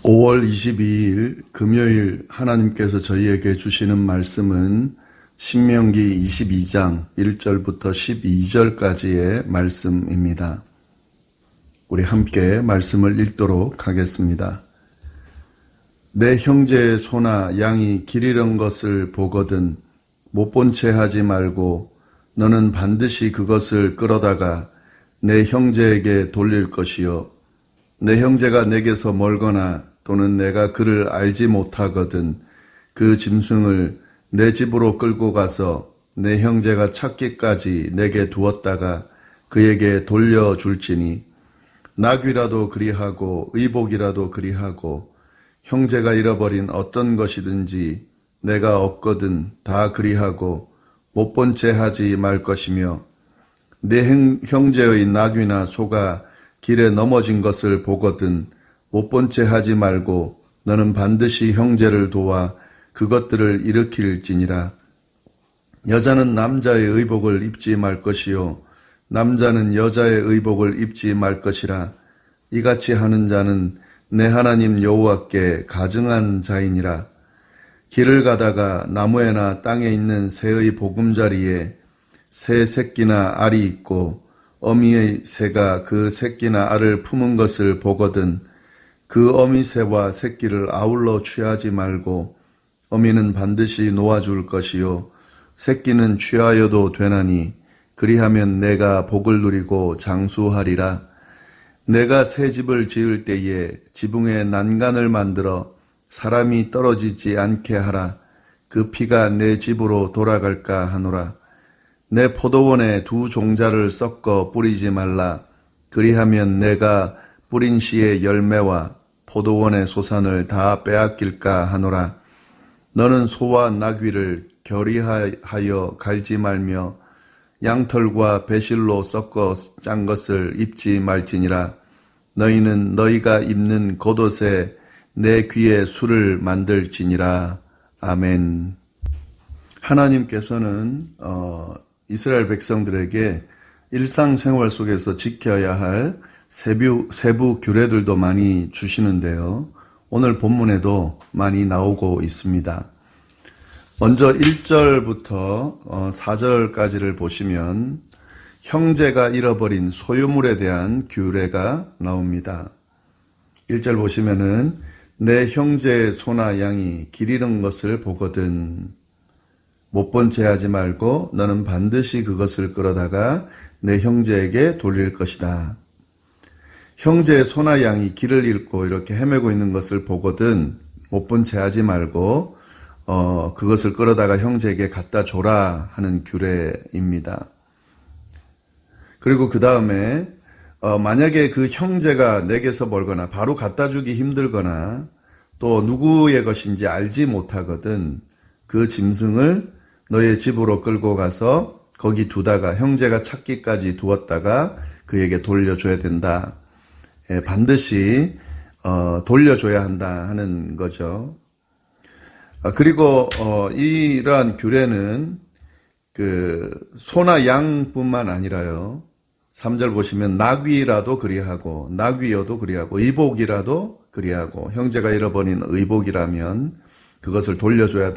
5월 22일 금요일 하나님께서 저희에게 주시는 말씀은 신명기 22장 1절부터 12절까지의 말씀입니다. 우리 함께 말씀을 읽도록 하겠습니다. 내 형제의 소나 양이 길 잃은 것을 보거든 못 본 채 하지 말고 너는 반드시 그것을 끌어다가 내 형제에게 돌릴 것이요. 내 형제가 내게서 멀거나 또는 내가 그를 알지 못하거든 그 짐승을 내 집으로 끌고 가서 내 형제가 찾기까지 내게 두었다가 그에게 돌려줄지니 나귀라도 그리하고 의복이라도 그리하고 형제가 잃어버린 어떤 것이든지 내가 없거든 다 그리하고 못 본 채 하지 말 것이며 내 형제의 나귀나 소가 길에 넘어진 것을 보거든 못 본 채 하지 말고 너는 반드시 형제를 도와 그것들을 일으킬지니라. 여자는 남자의 의복을 입지 말 것이요 남자는 여자의 의복을 입지 말 것이라. 이같이 하는 자는 내 하나님 여호와께 가증한 자이니라. 길을 가다가 나무에나 땅에 있는 새의 보금자리에 새 새끼나 알이 있고 어미의 새가 그 새끼나 알을 품은 것을 보거든 그 어미 새와 새끼를 아울러 취하지 말고 어미는 반드시 놓아줄 것이요 새끼는 취하여도 되나니 그리하면 내가 복을 누리고 장수하리라. 내가 새 집을 지을 때에 지붕에 난간을 만들어 사람이 떨어지지 않게 하라. 그 피가 내 집으로 돌아갈까 하노라. 내 포도원에 두 종자를 섞어 뿌리지 말라. 그리하면 내가 뿌린 씨의 열매와 포도원의 소산을 다 빼앗길까 하노라. 너는 소와 나귀를 결의하여 갈지 말며 양털과 배실로 섞어 짠 것을 입지 말지니라. 너희는 너희가 입는 겉옷에 내 귀에 술을 만들지니라. 아멘. 하나님께서는 이스라엘 백성들에게 일상생활 속에서 지켜야 할 세부 규례들도 많이 주시는데요. 오늘 본문에도 많이 나오고 있습니다. 먼저 1절부터 4절까지를 보시면 형제가 잃어버린 소유물에 대한 규례가 나옵니다. 1절 보시면은 내 형제의 소나 양이 길 잃은 것을 보거든 못 본 채 하지 말고 너는 반드시 그것을 끌어다가 내 형제에게 돌릴 것이다. 형제의 소나 양이 길을 잃고 이렇게 헤매고 있는 것을 보거든 못 본 채 하지 말고 그것을 끌어다가 형제에게 갖다 줘라 하는 규례입니다. 그리고 그 다음에 만약에 그 형제가 내게서 멀거나 바로 갖다 주기 힘들거나 또 누구의 것인지 알지 못하거든 그 짐승을 너의 집으로 끌고 가서 거기 두다가 형제가 찾기까지 두었다가 그에게 돌려줘야 된다. 반드시 돌려줘야 한다 하는 거죠. 그리고 이러한 규례는 그 소나 양뿐만 아니라요. 3절 보시면 나귀라도 그리하고 나귀여도 그리하고 의복이라도 그리하고 형제가 잃어버린 의복이라면 그것을 돌려줘야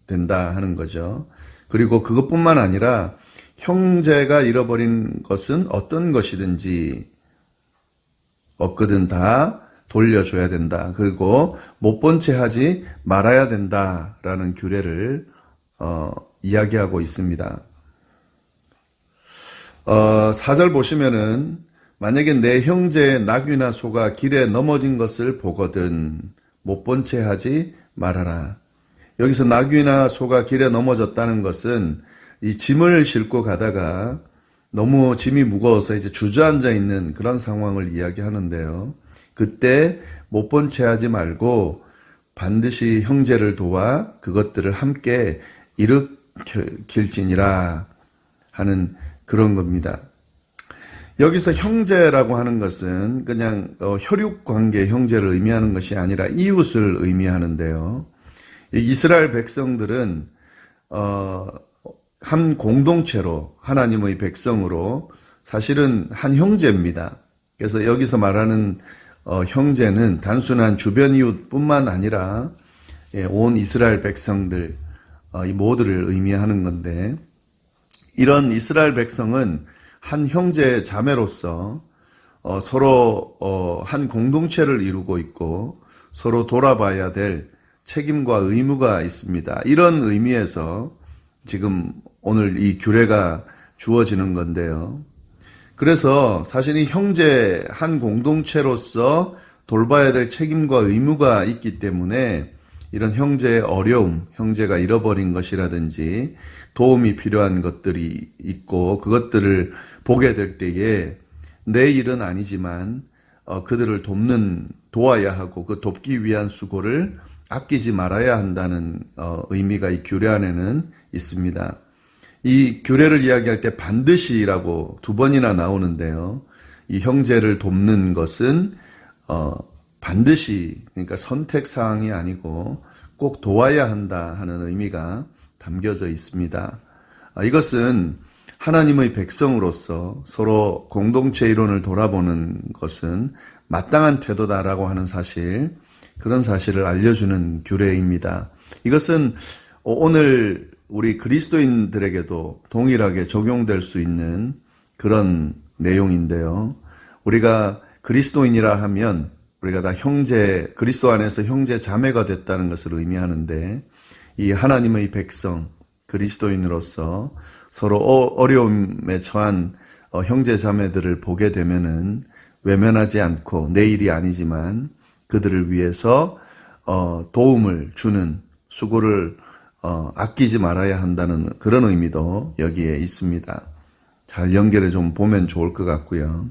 된다 하는 거죠. 그리고 그것뿐만 아니라 형제가 잃어버린 것은 어떤 것이든지 없거든 다 돌려줘야 된다. 그리고 못 본 채 하지 말아야 된다라는 규례를 이야기하고 있습니다. 4절 보시면은 만약에 내 형제의 나귀나 소가 길에 넘어진 것을 보거든 못 본 채 하지 말아라. 여기서 나귀나 소가 길에 넘어졌다는 것은 이 짐을 싣고 가다가 너무 짐이 무거워서 이제 주저앉아 있는 그런 상황을 이야기하는데요. 그때 못 본 채 하지 말고 반드시 형제를 도와 그것들을 함께 일으킬지니라 하는 그런 겁니다. 여기서 형제라고 하는 것은 그냥 혈육관계 형제를 의미하는 것이 아니라 이웃을 의미하는데요. 이스라엘 백성들은 한 공동체로 하나님의 백성으로 사실은 한 형제입니다. 그래서 여기서 말하는 형제는 단순한 주변 이웃뿐만 아니라 온 이스라엘 백성들 이 모두를 의미하는 건데, 이런 이스라엘 백성은 한 형제 자매로서 서로 한 공동체를 이루고 있고 서로 돌아봐야 될 책임과 의무가 있습니다. 이런 의미에서 지금 오늘 이 규례가 주어지는 건데요. 그래서 사실 이 형제 한 공동체로서 돌봐야 될 책임과 의무가 있기 때문에 이런 형제의 어려움, 형제가 잃어버린 것이라든지 도움이 필요한 것들이 있고 그것들을 보게 될 때에 내 일은 아니지만 그들을 도와야 하고 그 돕기 위한 수고를 아끼지 말아야 한다는 의미가 이 규례 안에는 있습니다. 이 규례를 이야기할 때 반드시라고 2번이나 나오는데요. 이 형제를 돕는 것은 반드시, 그러니까 선택사항이 아니고 꼭 도와야 한다 하는 의미가 담겨져 있습니다. 이것은 하나님의 백성으로서 서로 공동체 이론을 돌아보는 것은 마땅한 태도다라고 하는 사실, 그런 사실을 알려주는 규례입니다. 이것은 오늘 우리 그리스도인들에게도 동일하게 적용될 수 있는 그런 내용인데요. 우리가 그리스도인이라 하면 우리가 다 그리스도 안에서 형제 자매가 됐다는 것을 의미하는데, 이 하나님의 백성, 그리스도인으로서 서로 어려움에 처한 형제 자매들을 보게 되면은 외면하지 않고 내 일이 아니지만 그들을 위해서 도움을 주는 수고를 아끼지 말아야 한다는 그런 의미도 여기에 있습니다. 잘 연결해 좀 보면 좋을 것 같고요.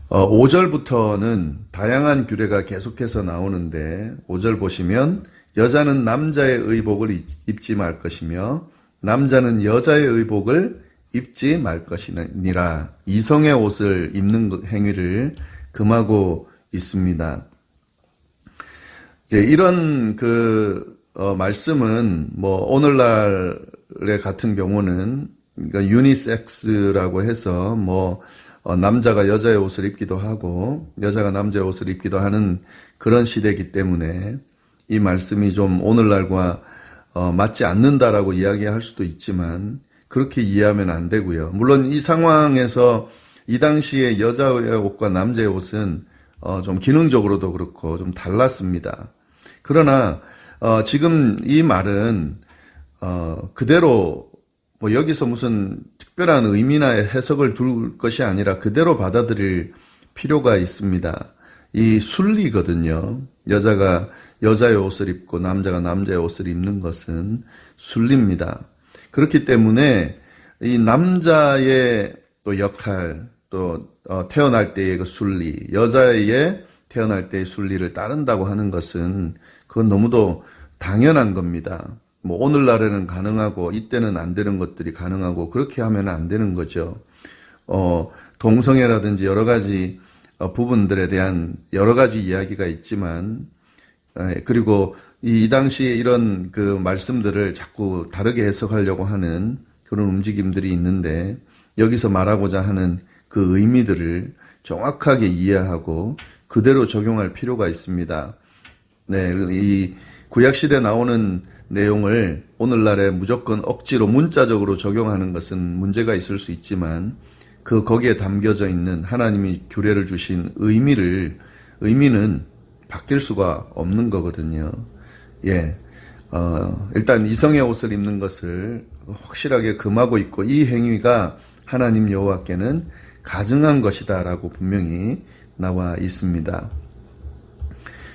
5절부터는 다양한 규례가 계속해서 나오는데, 5절 보시면 여자는 남자의 의복을 입지 말 것이며 남자는 여자의 의복을 입지 말 것이니라. 이성의 옷을 입는 행위를 금하고 있습니다. 이제 이런 말씀은 오늘날의 같은 경우는 그러니까 유니섹스라고 해서 남자가 여자의 옷을 입기도 하고 여자가 남자의 옷을 입기도 하는 그런 시대이기 때문에 이 말씀이 좀 오늘날과 맞지 않는다라고 이야기할 수도 있지만 그렇게 이해하면 안 되고요. 물론 이 상황에서 이 당시에 여자의 옷과 남자의 옷은 좀 기능적으로도 그렇고 좀 달랐습니다. 그러나 지금 이 말은 그대로 여기서 무슨 특별한 의미나 해석을 둘 것이 아니라 그대로 받아들일 필요가 있습니다. 이 순리거든요. 여자가 여자의 옷을 입고 남자가 남자의 옷을 입는 것은 순리입니다. 그렇기 때문에 이 남자의 또 역할, 또 태어날 때의 그 순리, 여자의 태어날 때의 순리를 따른다고 하는 것은 그건 너무도 당연한 겁니다. 오늘날에는 가능하고 이때는 안 되는 것들이 가능하고 그렇게 하면 안 되는 거죠. 동성애라든지 여러 가지 부분들에 대한 여러 가지 이야기가 있지만, 그리고 이 당시에 이런 그 말씀들을 자꾸 다르게 해석하려고 하는 그런 움직임들이 있는데, 여기서 말하고자 하는 그 의미들을 정확하게 이해하고 그대로 적용할 필요가 있습니다. 네, 이 구약시대에 나오는 내용을 오늘날에 무조건 억지로 문자적으로 적용하는 것은 문제가 있을 수 있지만 거기에 담겨져 있는 하나님이 규례를 주신 의미는 바뀔 수가 없는 거거든요. 일단 이성의 옷을 입는 것을 확실하게 금하고 있고 이 행위가 하나님 여호와께는 가증한 것이다라고 분명히 나와 있습니다.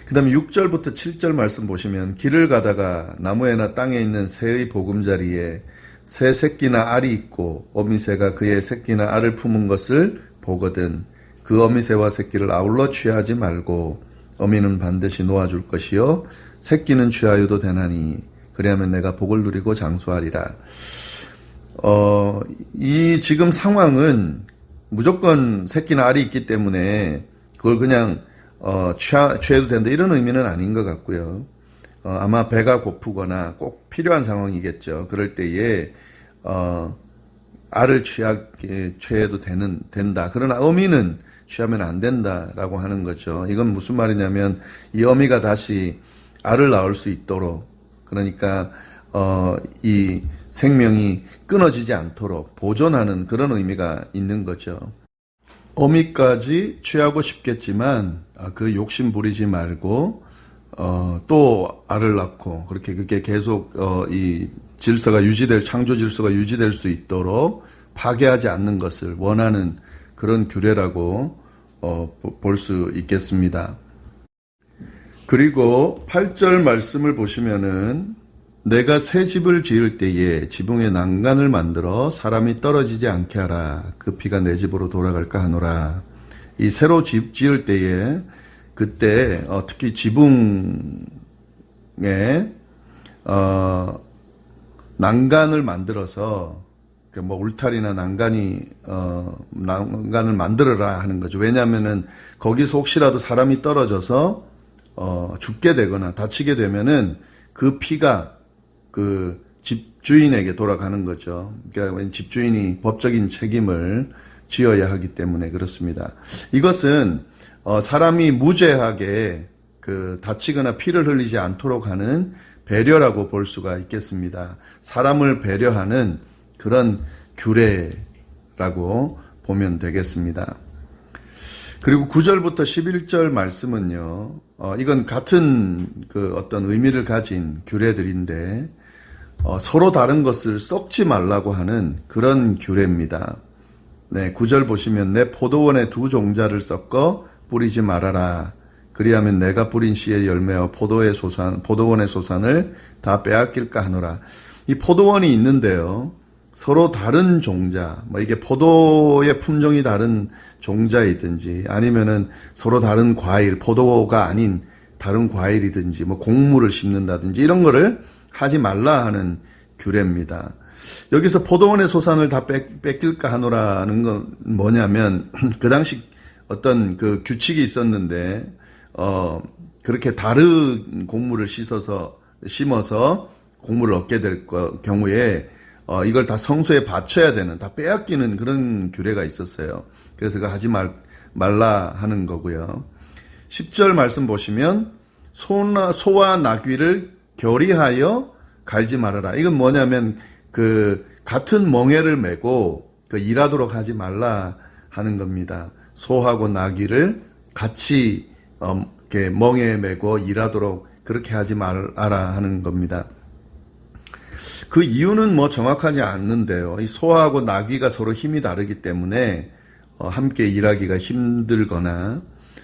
그 다음에 6절부터 7절 말씀 보시면 길을 가다가 나무에나 땅에 있는 새의 보금자리에 새 새끼나 알이 있고 어미새가 그의 새끼나 알을 품은 것을 보거든 그 어미새와 새끼를 아울러 취하지 말고 어미는 반드시 놓아줄 것이요 새끼는 취하여도 되나니 그리하면 내가 복을 누리고 장수하리라. 이 지금 상황은 무조건 새끼나 알이 있기 때문에 그걸 그냥 취해도 된다 이런 의미는 아닌 것 같고요. 아마 배가 고프거나 꼭 필요한 상황이겠죠. 그럴 때에 알을 취해도 된다. 그러나 어미는 취하면 안 된다라고 하는 거죠. 이건 무슨 말이냐면 이 어미가 다시 알을 낳을 수 있도록, 그러니까 이 생명이 끊어지지 않도록 보존하는 그런 의미가 있는 거죠. 어미까지 취하고 싶겠지만 그 욕심 부리지 말고 또 알을 낳고 그렇게 그게 계속 이 질서가 유지될, 창조 질서가 유지될 수 있도록 파괴하지 않는 것을 원하는 그런 규례라고 볼 수 있겠습니다. 그리고 8절 말씀을 보시면은 내가 새 집을 지을 때에 지붕에 난간을 만들어 사람이 떨어지지 않게 하라. 그 피가 내 집으로 돌아갈까 하노라. 이 새로 집 지을 때에 그때 특히 지붕에 난간을 만들어서 뭐 울타리나 난간을 만들어라 하는 거죠. 왜냐하면은 거기서 혹시라도 사람이 떨어져서 죽게 되거나 다치게 되면은 그 피가 그 집주인에게 돌아가는 거죠. 그러니까 집주인이 법적인 책임을 지어야 하기 때문에 그렇습니다. 이것은 사람이 무죄하게 그 다치거나 피를 흘리지 않도록 하는 배려라고 볼 수가 있겠습니다. 사람을 배려하는 그런 규례라고 보면 되겠습니다. 그리고 9절부터 11절 말씀은요, 이건 같은 그 어떤 의미를 가진 규례들인데, 서로 다른 것을 썩지 말라고 하는 그런 규례입니다. 네, 9절 보시면 내 포도원의 두 종자를 섞어 뿌리지 말아라. 그리하면 내가 뿌린 씨의 열매와 포도원의 소산을 다 빼앗길까 하노라. 이 포도원이 있는데요, 서로 다른 종자, 뭐 이게 포도의 품종이 다른 종자이든지 아니면은 서로 다른 과일, 포도가 아닌 다른 과일이든지 뭐 곡물을 심는다든지 이런 거를 하지 말라 하는 규례입니다. 여기서 포도원의 소산을 다 뺏길까 하노라는 건 뭐냐면 그 당시 어떤 그 규칙이 있었는데 그렇게 다른 곡물을 심어서 곡물을 얻게 될 경우에 이걸 다 성소에 바쳐야 되는, 다 빼앗기는 그런 규례가 있었어요. 그래서 그거 하지 말라 하는 거고요. 10절 말씀 보시면 소와 나귀를 결의하여 갈지 말아라. 이건 뭐냐면 그 같은 멍에를 메고 그 일하도록 하지 말라 하는 겁니다. 소하고 나귀를 같이 이렇게 멍에 메고 일하도록 그렇게 하지 말아라 하는 겁니다. 그 이유는 뭐 정확하지 않는데요. 이 소하고 나귀가 서로 힘이 다르기 때문에 함께 일하기가 힘들거나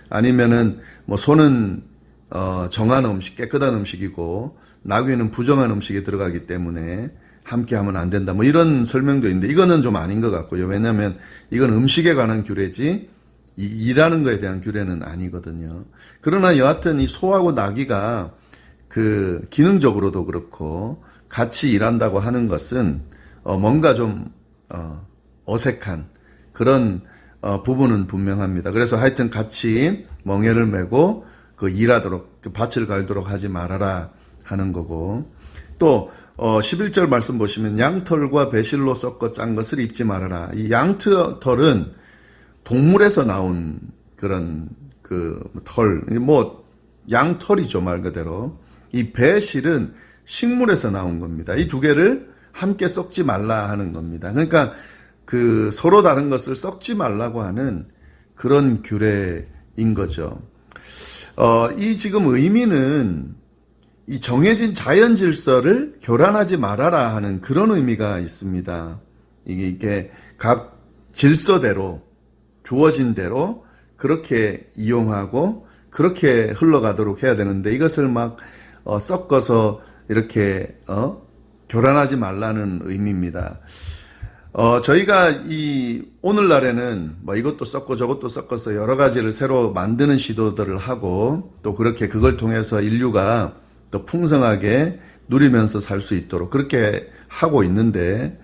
아니면은 뭐 소는 정한 음식, 깨끗한 음식이고 나귀는 부정한 음식에 들어가기 때문에 함께 하면 안 된다. 뭐 이런 설명도 있는데 이거는 좀 아닌 것 같고요. 왜냐하면 이건 음식에 관한 규례지 일하는 거에 대한 규례는 아니거든요. 그러나 여하튼 이 소하고 나귀가 그 기능적으로도 그렇고 같이 일한다고 하는 것은 뭔가 좀 어색한 그런 부분은 분명합니다. 그래서 하여튼 같이 멍에를 메고 그 일하도록 그 밭을 갈도록 하지 말아라 하는 거고 또 11절 말씀 보시면 양털과 배실로 섞어 짠 것을 입지 말아라. 이 양털은 동물에서 나온 그런 그 털, 뭐 양털이죠 말 그대로. 이 배실은 식물에서 나온 겁니다. 이 두 개를 함께 썩지 말라 하는 겁니다. 그러니까 그 서로 다른 것을 썩지 말라고 하는 그런 규례인 거죠. 이 지금 의미는 이 정해진 자연 질서를 교란하지 말아라 하는 그런 의미가 있습니다. 이게 각 질서대로 주어진 대로 그렇게 이용하고 그렇게 흘러가도록 해야 되는데 이것을 막 섞어서 이렇게 교란하지 말라는 의미입니다. 저희가 이 오늘날에는 뭐 이것도 섞고 저것도 섞어서 여러 가지를 새로 만드는 시도들을 하고 또 그렇게 그걸 통해서 인류가 더 풍성하게 누리면서 살 수 있도록 그렇게 하고 있는데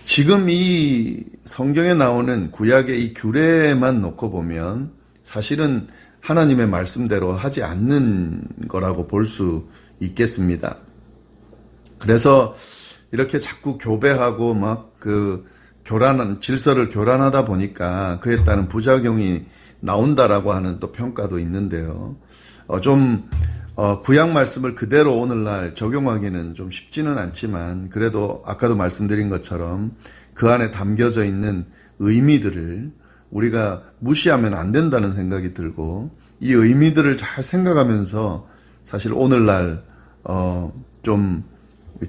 지금 이 성경에 나오는 구약의 이 규례만 놓고 보면 사실은 하나님의 말씀대로 하지 않는 거라고 볼 수 있겠습니다. 그래서 이렇게 자꾸 교배하고 막 그 질서를 교란하다 보니까 그에 따른 부작용이 나온다라고 하는 또 평가도 있는데요. 구약 말씀을 그대로 오늘날 적용하기는 좀 쉽지는 않지만, 그래도 아까도 말씀드린 것처럼 그 안에 담겨져 있는 의미들을 우리가 무시하면 안 된다는 생각이 들고, 이 의미들을 잘 생각하면서 사실 오늘날 좀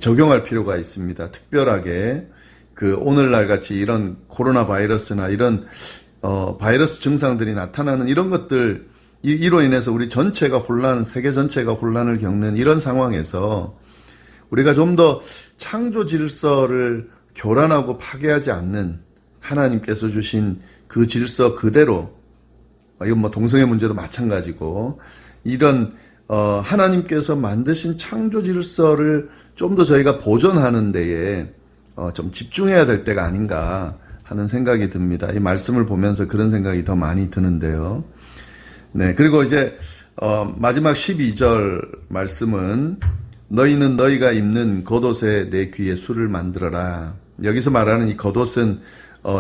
적용할 필요가 있습니다. 특별하게 그 오늘날 같이 이런 코로나 바이러스나 이런 바이러스 증상들이 나타나는 이런 것들, 이로 인해서 우리 전체가 세계 전체가 혼란을 겪는 이런 상황에서 우리가 좀 더 창조 질서를 교란하고 파괴하지 않는 하나님께서 주신 그 질서 그대로, 이건 뭐 동성애 문제도 마찬가지고, 이런 하나님께서 만드신 창조 질서를 좀 더 저희가 보존하는 데에 좀 집중해야 될 때가 아닌가 하는 생각이 듭니다. 이 말씀을 보면서 그런 생각이 더 많이 드는데요. 네, 그리고 이제 마지막 12절 말씀은 너희는 너희가 입는 겉옷에 내 귀에 술을 만들어라. 여기서 말하는 이 겉옷은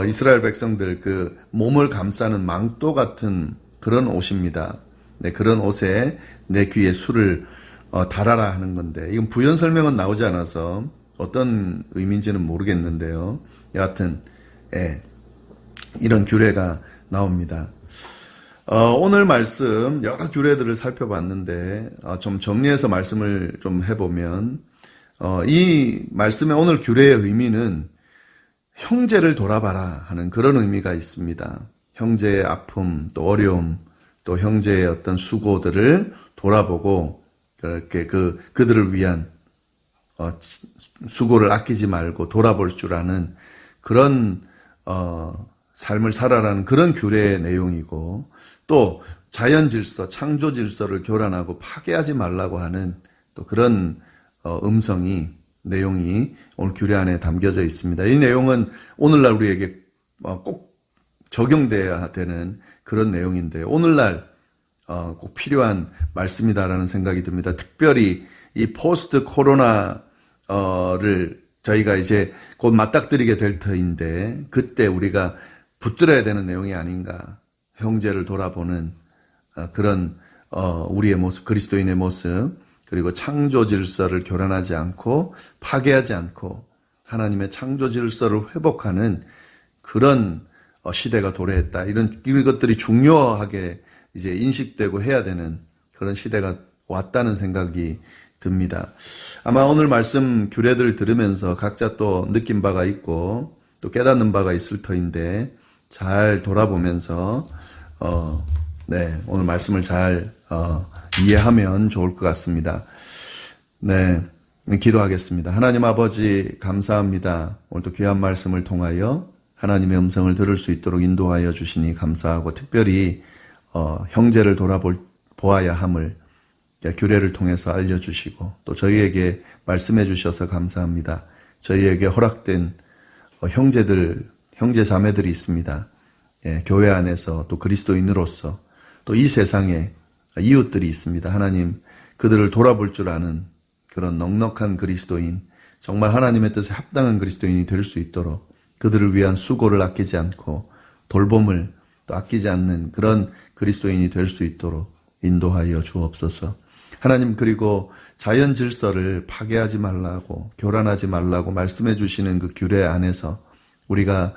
이스라엘 백성들 그 몸을 감싸는 망토 같은 그런 옷입니다. 네, 그런 옷에 내 귀에 술을 달아라 하는 건데, 이건 부연 설명은 나오지 않아서 어떤 의미인지는 모르겠는데요. 여하튼 이런 규례가 나옵니다. 오늘 말씀 여러 규례들을 살펴봤는데 좀 정리해서 말씀을 좀 해보면, 이 말씀의 오늘 규례의 의미는 형제를 돌아봐라 하는 그런 의미가 있습니다. 형제의 아픔, 또 어려움, 또 형제의 어떤 수고들을 돌아보고 그렇게 그들을 위한 수고를 아끼지 말고 돌아볼 줄 아는 그런 삶을 살아라는 그런 규례의 내용이고, 또 자연 질서, 창조 질서를 교란하고 파괴하지 말라고 하는 또 그런 내용이 오늘 규례 안에 담겨져 있습니다. 이 내용은 오늘날 우리에게 꼭 적용돼야 되는 그런 내용인데요. 오늘날 꼭 필요한 말씀이다라는 생각이 듭니다. 특별히 이 포스트 코로나를 저희가 이제 곧 맞닥뜨리게 될 터인데, 그때 우리가 붙들어야 되는 내용이 아닌가. 형제를 돌아보는 그런 우리의 모습, 그리스도인의 모습, 그리고 창조 질서를 교란하지 않고 파괴하지 않고 하나님의 창조 질서를 회복하는 그런 시대가 도래했다. 이런 것들이 중요하게 이제 인식되고 해야 되는 그런 시대가 왔다는 생각이 듭니다. 아마 오늘 말씀 규례들을 들으면서 각자 또 느낀 바가 있고 또 깨닫는 바가 있을 터인데, 잘 돌아보면서 오늘 말씀을 잘 이해하면 좋을 것 같습니다. 네, 기도하겠습니다. 하나님 아버지 감사합니다. 오늘도 귀한 말씀을 통하여 하나님의 음성을 들을 수 있도록 인도하여 주시니 감사하고, 특별히 형제를 돌아보아야 함을 규례를 통해서 알려주시고 또 저희에게 말씀해 주셔서 감사합니다. 저희에게 허락된 형제 자매들이 있습니다. 교회 안에서 또 그리스도인으로서 또 이 세상에 이웃들이 있습니다. 하나님, 그들을 돌아볼 줄 아는 그런 넉넉한 그리스도인, 정말 하나님의 뜻에 합당한 그리스도인이 될 수 있도록 그들을 위한 수고를 아끼지 않고 돌봄을 또 아끼지 않는 그런 그리스도인이 될 수 있도록 인도하여 주옵소서. 하나님, 그리고 자연 질서를 파괴하지 말라고, 교란하지 말라고 말씀해 주시는 그 규례 안에서 우리가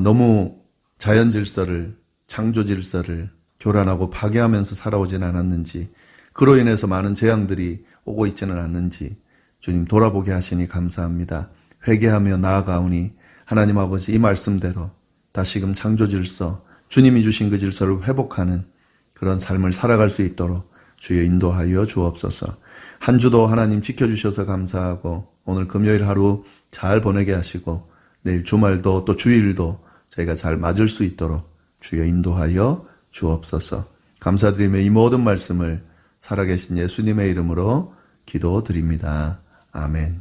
너무 자연 질서를, 창조 질서를 교란하고 파괴하면서 살아오진 않았는지, 그로 인해서 많은 재앙들이 오고 있지는 않는지 주님 돌아보게 하시니 감사합니다. 회개하며 나아가오니 하나님 아버지, 이 말씀대로 다시금 창조 질서, 주님이 주신 그 질서를 회복하는 그런 삶을 살아갈 수 있도록 주여 인도하여 주옵소서. 한 주도 하나님 지켜주셔서 감사하고, 오늘 금요일 하루 잘 보내게 하시고 내일 주말도 또 주일도 저희가 잘 맞을 수 있도록 주여 인도하여 주옵소서. 감사드리며 이 모든 말씀을 살아계신 예수님의 이름으로 기도드립니다. 아멘.